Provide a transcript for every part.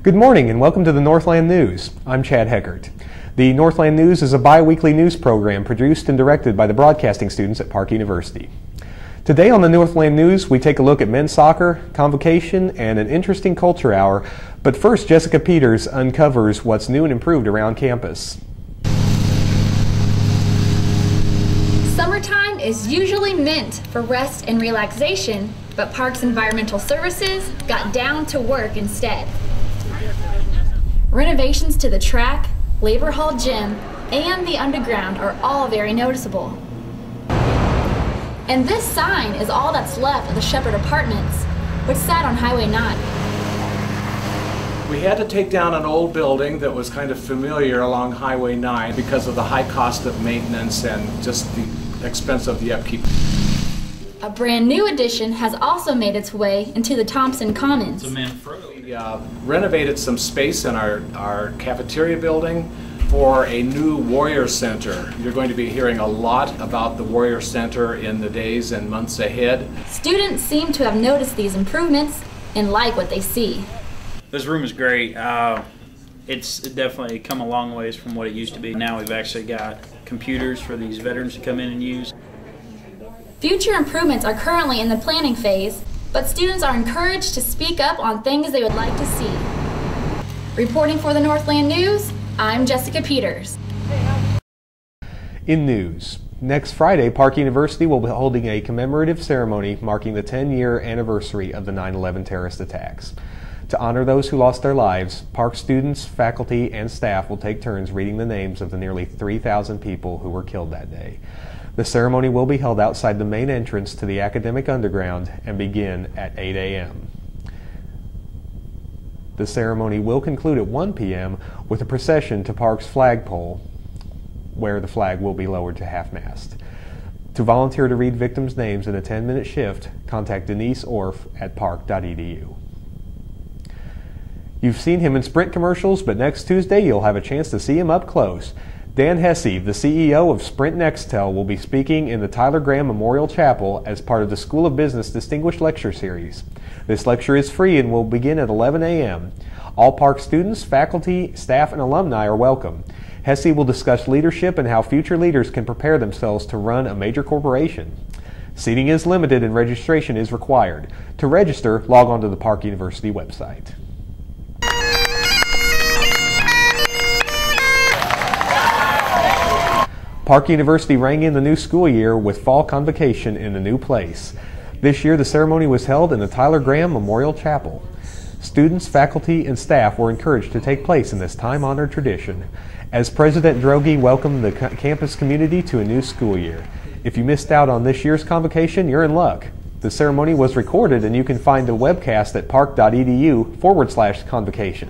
Good morning and welcome to the Northland News. I'm Chad Heckert. The Northland News is a bi-weekly news program produced and directed by the broadcasting students at Park University. Today on the Northland News, we take a look at men's soccer, convocation, and an interesting culture hour. But first, Jessica Peters uncovers what's new and improved around campus. Summertime is usually meant for rest and relaxation, but Parks Environmental Services got down to work instead. Renovations to the track, Labor Hall gym, and the underground are all very noticeable. And this sign is all that's left of the Shepherd Apartments, which sat on Highway 9. We had to take down an old building that was kind of familiar along Highway 9 because of the high cost of maintenance and just the expense of the upkeep. A brand new addition has also made its way into the Thompson Commons. We renovated some space in our cafeteria building for a new Warrior Center. You're going to be hearing a lot about the Warrior Center in the days and months ahead. Students seem to have noticed these improvements and like what they see. This room is great. It's definitely come a long ways from what it used to be. Now we've actually got computers for these veterans to come in and use. Future improvements are currently in the planning phase, but students are encouraged to speak up on things they would like to see. Reporting for the Northland News, I'm Jessica Peters. In news, next Friday, Park University will be holding a commemorative ceremony marking the 10-year anniversary of the 9/11 terrorist attacks. To honor those who lost their lives, Park students, faculty, and staff will take turns reading the names of the nearly 3,000 people who were killed that day. The ceremony will be held outside the main entrance to the academic underground and begin at 8 a.m. The ceremony will conclude at 1 p.m. with a procession to Park's flagpole, where the flag will be lowered to half-mast. To volunteer to read victims' names in a 10-minute shift, contact Denise Orff at park.edu. You've seen him in Sprint commercials, but next Tuesday you'll have a chance to see him up close. Dan Hesse, the CEO of Sprint Nextel, will be speaking in the Tyler Graham Memorial Chapel as part of the School of Business Distinguished Lecture Series. This lecture is free and will begin at 11 a.m. All Park students, faculty, staff, and alumni are welcome. Hesse will discuss leadership and how future leaders can prepare themselves to run a major corporation. Seating is limited and registration is required. To register, log on to the Park University website. Park University rang in the new school year with fall convocation in a new place. This year the ceremony was held in the Tyler Graham Memorial Chapel. Students, faculty, and staff were encouraged to take place in this time-honored tradition as President Droege welcomed the campus community to a new school year. If you missed out on this year's convocation, you're in luck. The ceremony was recorded and you can find the webcast at park.edu/convocation.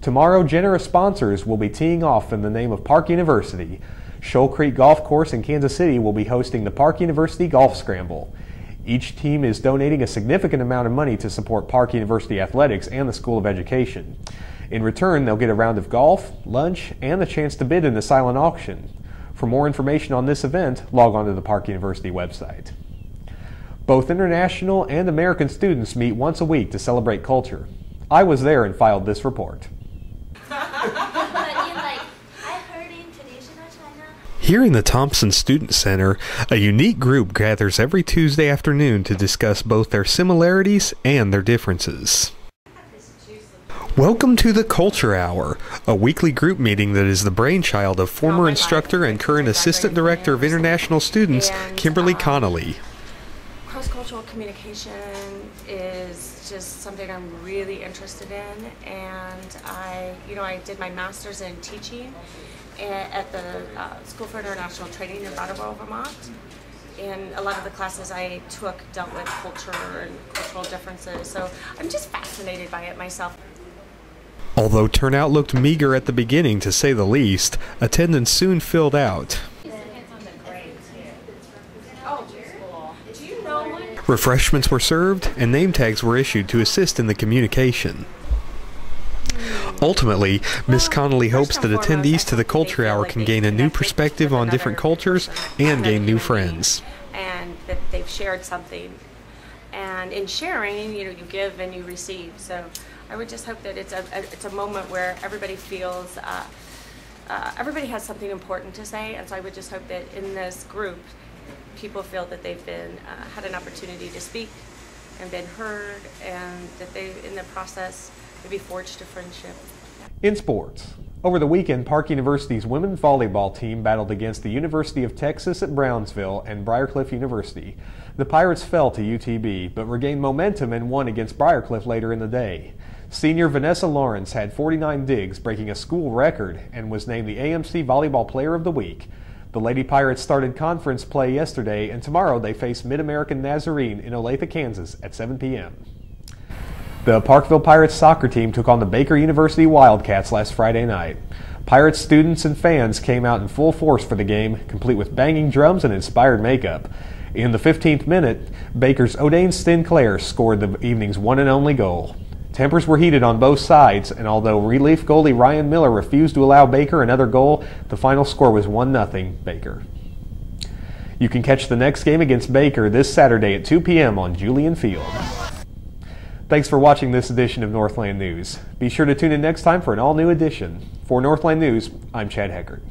Tomorrow, generous sponsors will be teeing off in the name of Park University. Shoal Creek Golf Course in Kansas City will be hosting the Park University Golf Scramble. Each team is donating a significant amount of money to support Park University athletics and the School of Education. In return, they'll get a round of golf, lunch, and the chance to bid in the silent auction. For more information on this event, log on to the Park University website. Both international and American students meet once a week to celebrate culture. I was there and filed this report. Here in the Thompson Student Center, a unique group gathers every Tuesday afternoon to discuss both their similarities and their differences. Welcome to the Culture Hour, a weekly group meeting that is the brainchild of former instructor and current Assistant Director of International Students, Kimberly Connolly. Cross-cultural communication is just something I'm really interested in, and I did my master's in teaching at the School for International Training in Brattleboro, Vermont. And a lot of the classes I took dealt with culture and cultural differences, so I'm just fascinated by it myself. Although turnout looked meager at the beginning, to say the least, attendance soon filled out. Refreshments were served, and name tags were issued to assist in the communication. Ultimately, Ms. Connolly hopes that attendees to the Culture Hour can gain a new perspective on different cultures and gain new friends. And that they've shared something. And in sharing, you give and you receive. So I would just hope that it's a moment where everybody feels, everybody has something important to say, and so I would just hope that in this group, people feel that they've been, had an opportunity to speak and been heard, and that they, in the process, maybe forged a friendship. In sports, over the weekend, Park University's women's volleyball team battled against the University of Texas at Brownsville and Briarcliff University. The Pirates fell to UTB, but regained momentum and won against Briarcliff later in the day. Senior Vanessa Lawrence had 49 digs, breaking a school record, and was named the AMC Volleyball Player of the Week. The Lady Pirates started conference play yesterday, and tomorrow they face Mid-American Nazarene in Olathe, Kansas at 7 p.m. The Parkville Pirates soccer team took on the Baker University Wildcats last Friday night. Pirates students and fans came out in full force for the game, complete with banging drums and inspired makeup. In the 15th minute, Baker's O'Dane Stinclair scored the evening's one and only goal. Tempers were heated on both sides, and although relief goalie Ryan Miller refused to allow Baker another goal, the final score was 1-0 Baker. You can catch the next game against Baker this Saturday at 2 p.m. on Julian Field. Thanks for watching this edition of Northland News. Be sure to tune in next time for an all-new edition. For Northland News, I'm Chad Heckert.